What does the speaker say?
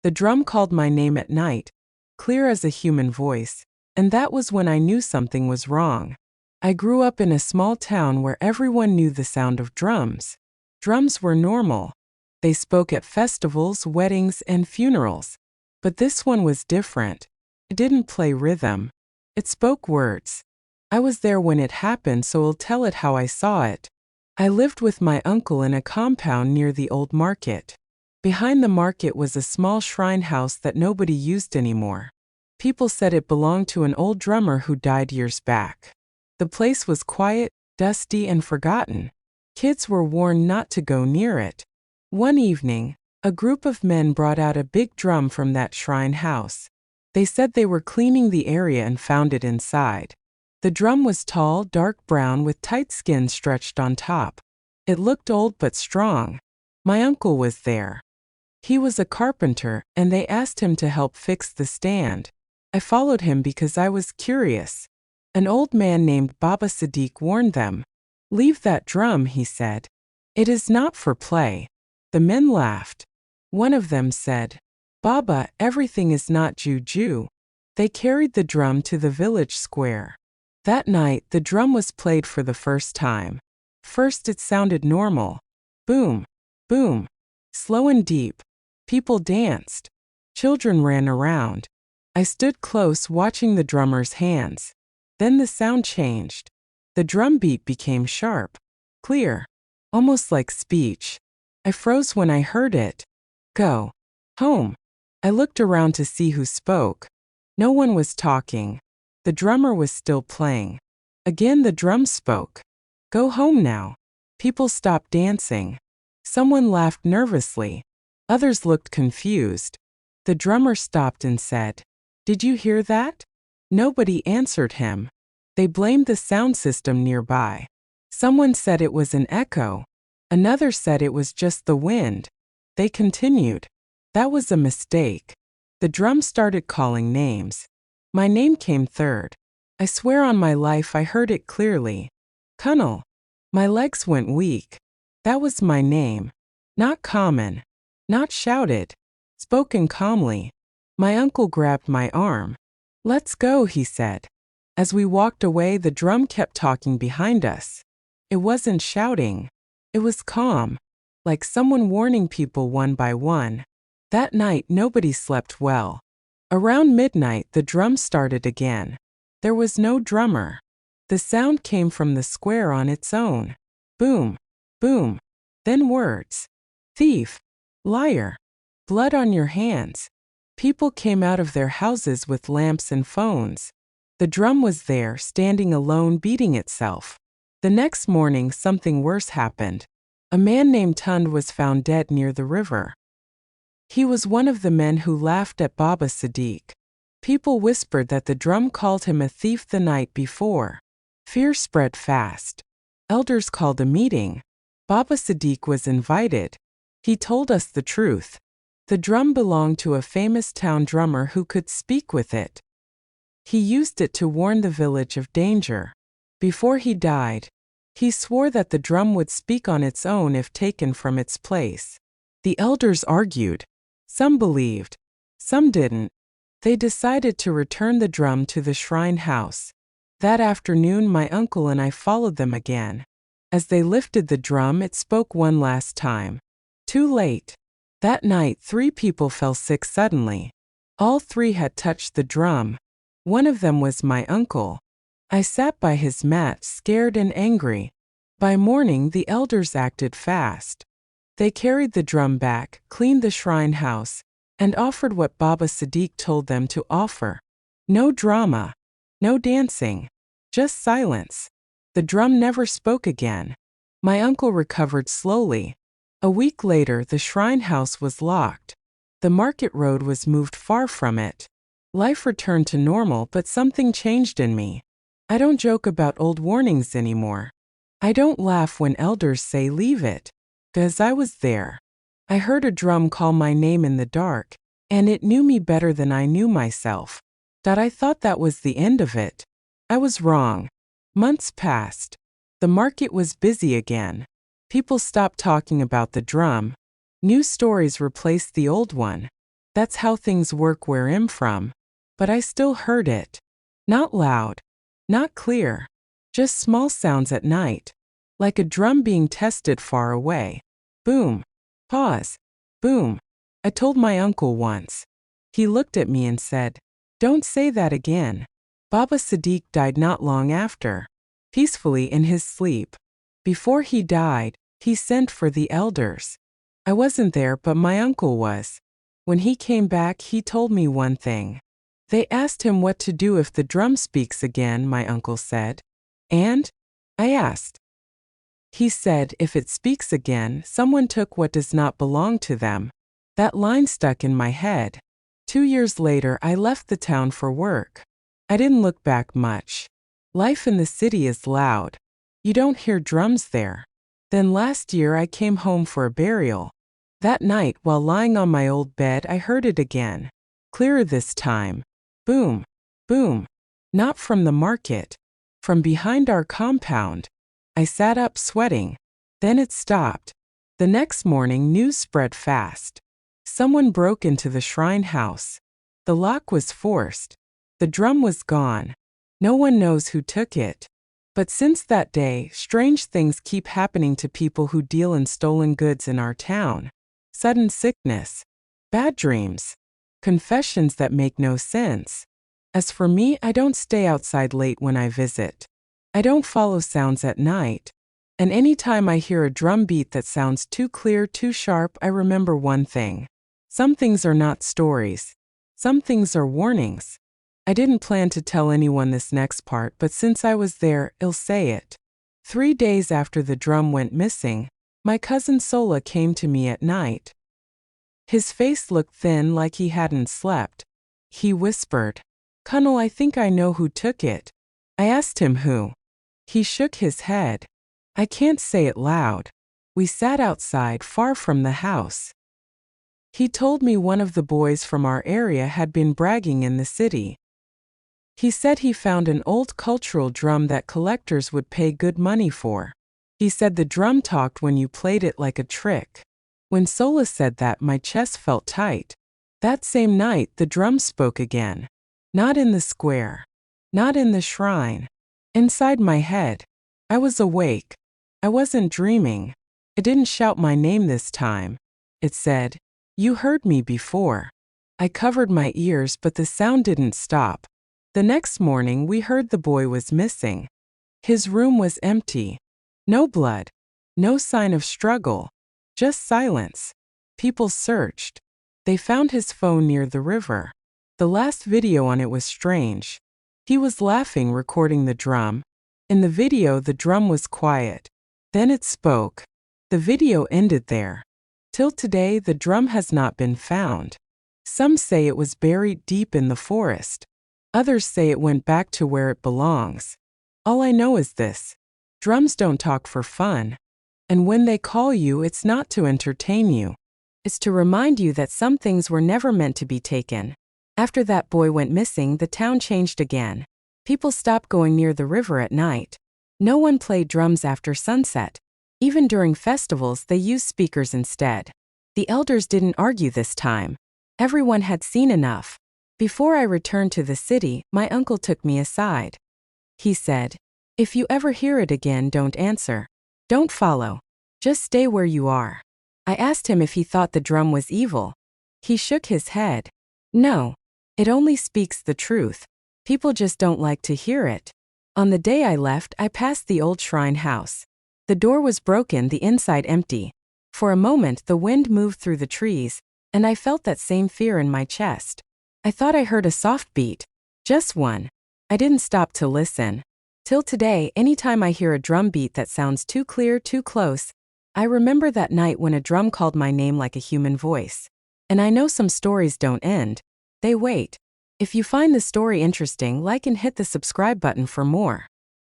The drum called my name at night, clear as a human voice, and that was when I knew something was wrong. I grew up in a small town where everyone knew the sound of drums. Drums were normal. They spoke at festivals, weddings, and funerals. But this one was different. It didn't play rhythm. It spoke words. I was there when it happened, so I'll tell it how I saw it. I lived with my uncle in a compound near the old market. Behind the market was a small shrine house that nobody used anymore. People said it belonged to an old drummer who died years back. The place was quiet, dusty, and forgotten. Kids were warned not to go near it. One evening, a group of men brought out a big drum from that shrine house. They said they were cleaning the area and found it inside. The drum was tall, dark brown with tight skin stretched on top. It looked old but strong. My uncle was there. He was a carpenter, and they asked him to help fix the stand. I followed him because I was curious. An old man named Baba Sadiq warned them. "Leave that drum," he said. "It is not for play." The men laughed. One of them said, "Baba, everything is not juju." They carried the drum to the village square. That night, the drum was played for the first time. First it sounded normal. Boom, boom, slow and deep. People danced. Children ran around. I stood close watching the drummer's hands. Then the sound changed. The drum beat became sharp, clear, almost like speech. I froze when I heard it. "Go home." I looked around to see who spoke. No one was talking. The drummer was still playing. Again the drum spoke. "Go home now." People stopped dancing. Someone laughed nervously. Others looked confused. The drummer stopped and said, "Did you hear that?" Nobody answered him. They blamed the sound system nearby. Someone said it was an echo. Another said it was just the wind. They continued. That was a mistake. The drum started calling names. My name came third. I swear on my life I heard it clearly. Kunnal. My legs went weak. That was my name. Not common. Not shouted. Spoken calmly. My uncle grabbed my arm. "Let's go," he said. As we walked away, the drum kept talking behind us. It wasn't shouting. It was calm, like someone warning people one by one. That night, nobody slept well. Around midnight, the drum started again. There was no drummer. The sound came from the square on its own. Boom, boom. Then words. Thief. Liar. Blood on your hands. People came out of their houses with lamps and phones. The drum was there, standing alone, beating itself. The next morning, something worse happened. A man named Tund was found dead near the river. He was one of the men who laughed at Baba Sadiq. People whispered that the drum called him a thief the night before. Fear spread fast. Elders called a meeting. Baba Sadiq was invited. He told us the truth. The drum belonged to a famous town drummer who could speak with it. He used it to warn the village of danger. Before he died, he swore that the drum would speak on its own if taken from its place. The elders argued. Some believed. Some didn't. They decided to return the drum to the shrine house. That afternoon, my uncle and I followed them again. As they lifted the drum, it spoke one last time. Too late. That night, 3 people fell sick suddenly. All 3 had touched the drum. One of them was my uncle. I sat by his mat, scared and angry. By morning, the elders acted fast. They carried the drum back, cleaned the shrine house, and offered what Baba Sadiq told them to offer. No drama. No dancing. Just silence. The drum never spoke again. My uncle recovered slowly. A week later, the shrine house was locked. The market road was moved far from it. Life returned to normal, but something changed in me. I don't joke about old warnings anymore. I don't laugh when elders say leave it. Because I was there. I heard a drum call my name in the dark, and it knew me better than I knew myself. I thought that was the end of it. I was wrong. Months passed. The market was busy again. People stopped talking about the drum. New stories replaced the old one. That's how things work where I'm from. But I still heard it. Not loud, not clear, just small sounds at night, like a drum being tested far away. Boom. Pause. Boom. I told my uncle once. He looked at me and said, "Don't say that again." Baba Sadiq died not long after, peacefully in his sleep. Before he died, he sent for the elders. I wasn't there, but my uncle was. When he came back, he told me one thing. They asked him what to do if the drum speaks again, my uncle said. And? I asked. He said, if it speaks again, someone took what does not belong to them. That line stuck in my head. 2 years later, I left the town for work. I didn't look back much. Life in the city is loud. You don't hear drums there. Then last year I came home for a burial. That night, while lying on my old bed, I heard it again. Clearer this time. Boom. Boom. Not from the market. From behind our compound. I sat up sweating. Then it stopped. The next morning, news spread fast. Someone broke into the shrine house. The lock was forced. The drum was gone. No one knows who took it. But since that day, strange things keep happening to people who deal in stolen goods in our town. Sudden sickness. Bad dreams. Confessions that make no sense. As for me, I don't stay outside late when I visit. I don't follow sounds at night. And any time I hear a drum beat that sounds too clear, too sharp, I remember one thing. Some things are not stories. Some things are warnings. I didn't plan to tell anyone this next part, but since I was there, I'll say it. 3 days after the drum went missing, my cousin Sola came to me at night. His face looked thin, like he hadn't slept. He whispered, "Colonel, I think I know who took it." I asked him who. He shook his head. I can't say it loud. We sat outside, far from the house. He told me one of the boys from our area had been bragging in the city. He said he found an old cultural drum that collectors would pay good money for. He said the drum talked when you played it like a trick. When Sola said that, my chest felt tight. That same night, the drum spoke again. Not in the square. Not in the shrine. Inside my head. I was awake. I wasn't dreaming. It didn't shout my name this time. It said, "You heard me before." I covered my ears, but the sound didn't stop. The next morning, we heard the boy was missing. His room was empty. No blood. No sign of struggle. Just silence. People searched. They found his phone near the river. The last video on it was strange. He was laughing, recording the drum. In the video, the drum was quiet. Then it spoke. The video ended there. Till today, the drum has not been found. Some say it was buried deep in the forest. Others say it went back to where it belongs. All I know is this. Drums don't talk for fun. And when they call you, it's not to entertain you. It's to remind you that some things were never meant to be taken. After that boy went missing, the town changed again. People stopped going near the river at night. No one played drums after sunset. Even during festivals, they used speakers instead. The elders didn't argue this time. Everyone had seen enough. Before I returned to the city, my uncle took me aside. He said, "If you ever hear it again, don't answer. Don't follow. Just stay where you are." I asked him if he thought the drum was evil. He shook his head. No. It only speaks the truth. People just don't like to hear it. On the day I left, I passed the old shrine house. The door was broken, the inside empty. For a moment, the wind moved through the trees, and I felt that same fear in my chest. I thought I heard a soft beat. Just one. I didn't stop to listen. Till today, anytime I hear a drum beat that sounds too clear, too close, I remember that night when a drum called my name like a human voice. And I know some stories don't end. They wait. If you find the story interesting, like and hit the subscribe button for more.